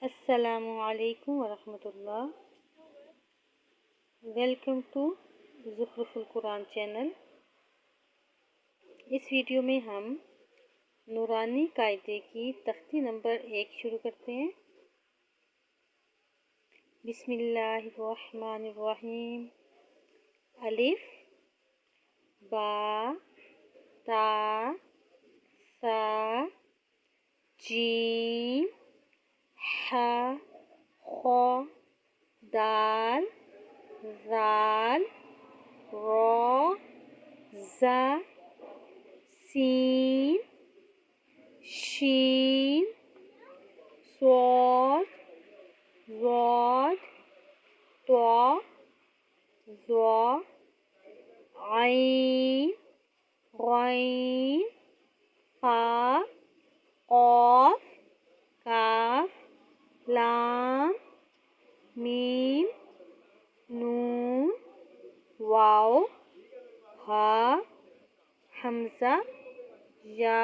السلام علیکم ورحمۃ اللہ۔ ویلکم ٹو زخرف القرآن چینل۔ اس ویڈیو میں ہم نورانی قاعدے کی تختی نمبر 1 شروع کرتے ہیں۔ بسم اللہ الرحمن الرحیم۔ الف با تا سا جیم ح خ دال ذال را ز سین شین صاد ضاد طا ظا عین غین قاف قاف کاف لام میم نون واو ہا حمزہ یا